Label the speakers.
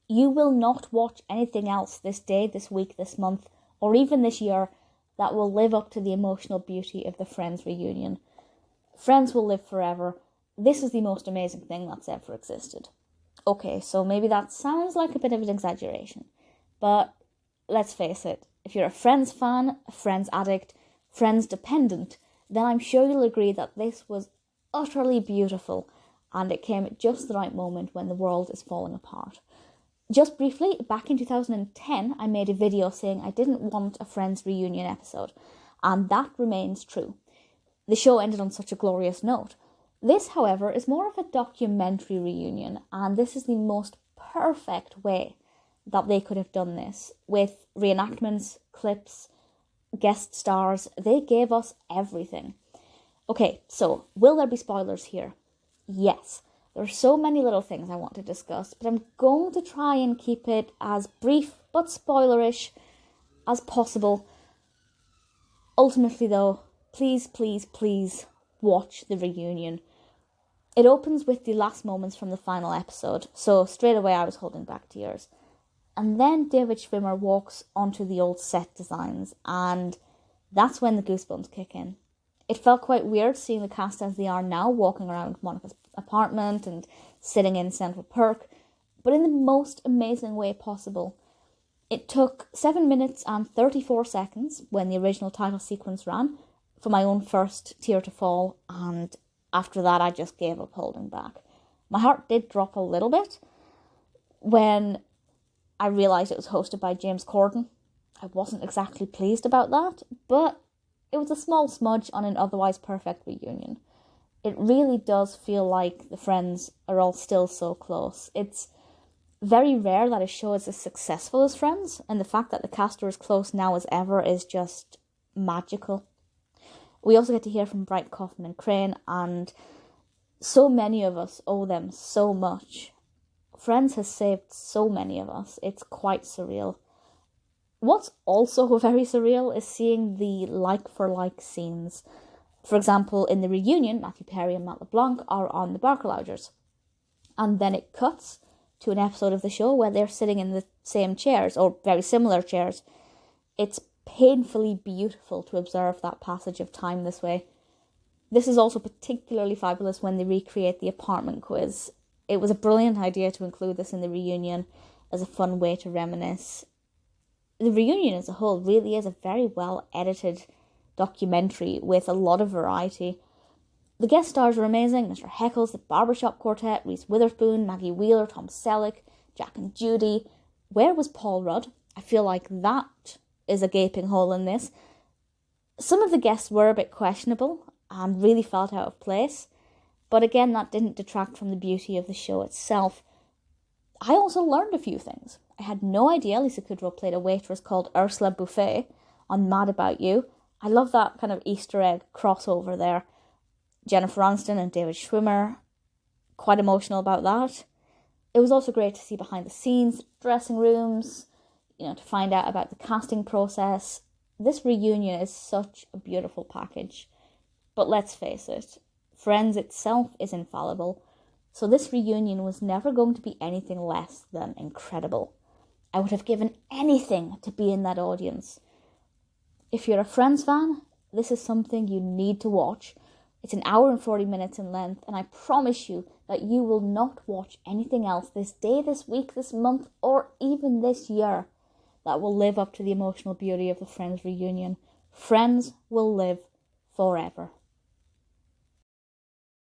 Speaker 1: You will not watch anything else this day, this week, this month, or even this year that will live up to the emotional beauty of the Friends reunion. Friends will live forever. This is the most amazing thing that's ever existed. Okay, so maybe that sounds like a bit of an exaggeration, but let's face it, if you're a Friends fan, a Friends addict, Friends dependent, then I'm sure you'll agree that this was utterly beautiful, and it came at just the right moment when the world is falling apart. Just briefly, back in 2010, I made a video saying I didn't want a Friends reunion episode, and that remains true. The show ended on such a glorious note. This, however, is more of a documentary reunion, and this is the most perfect way that they could have done this, with reenactments, clips, guest stars. They gave us everything. Okay, so will there be spoilers here? Yes. There are so many little things I want to discuss, but I'm going to try and keep it as brief but spoilerish as possible. Ultimately though, please, please, please watch the reunion. It opens with the last moments from the final episode, so straight away I was holding back tears. And then David Schwimmer walks onto the old set designs, and that's when the goosebumps kick in. It felt quite weird seeing the cast as they are now walking around Monica's apartment and sitting in Central Perk, but in the most amazing way possible. It took 7 minutes and 34 seconds when the original title sequence ran for my own first tear to fall, and after that I just gave up holding back. My heart did drop a little bit when I realised it was hosted by James Corden. I wasn't exactly pleased about that, but it was a small smudge on an otherwise perfect reunion. It really does feel like the Friends are all still so close. It's very rare that a show is as successful as Friends, and the fact that the cast are as close now as ever is just magical. We also get to hear from Bright, Kauffman and Crane, and so many of us owe them so much. Friends has saved so many of us. It's quite surreal. What's also very surreal is seeing the like-for-like scenes. For example, in the reunion, Matthew Perry and Matt LeBlanc are on the Barker Loungers. And then it cuts to an episode of the show where they're sitting in the same chairs, or very similar chairs. It's painfully beautiful to observe that passage of time this way. This is also particularly fabulous when they recreate the apartment quiz. It was a brilliant idea to include this in the reunion as a fun way to reminisce. The reunion as a whole really is a very well edited documentary with a lot of variety. The guest stars are amazing. Mr. Heckles, the Barbershop Quartet, Reese Witherspoon, Maggie Wheeler, Tom Selleck, Jack and Judy. Where was Paul Rudd? I feel like that is a gaping hole in this. Some of the guests were a bit questionable and really felt out of place, but again, that didn't detract from the beauty of the show itself. I also learned a few things. I had no idea Lisa Kudrow played a waitress called Ursula Buffay on Mad About You. I love that kind of Easter egg crossover there. Jennifer Aniston and David Schwimmer, quite emotional about that. It was also great to see behind the scenes, dressing rooms, to find out about the casting process. This reunion is such a beautiful package. But let's face it, Friends itself is infallible, so this reunion was never going to be anything less than incredible. I would have given anything to be in that audience. If you're a Friends fan, this is something you need to watch. It's an hour and 40 minutes in length, and I promise you that you will not watch anything else this day, this week, this month, or even this year that will live up to the emotional beauty of the Friends reunion. Friends will live forever.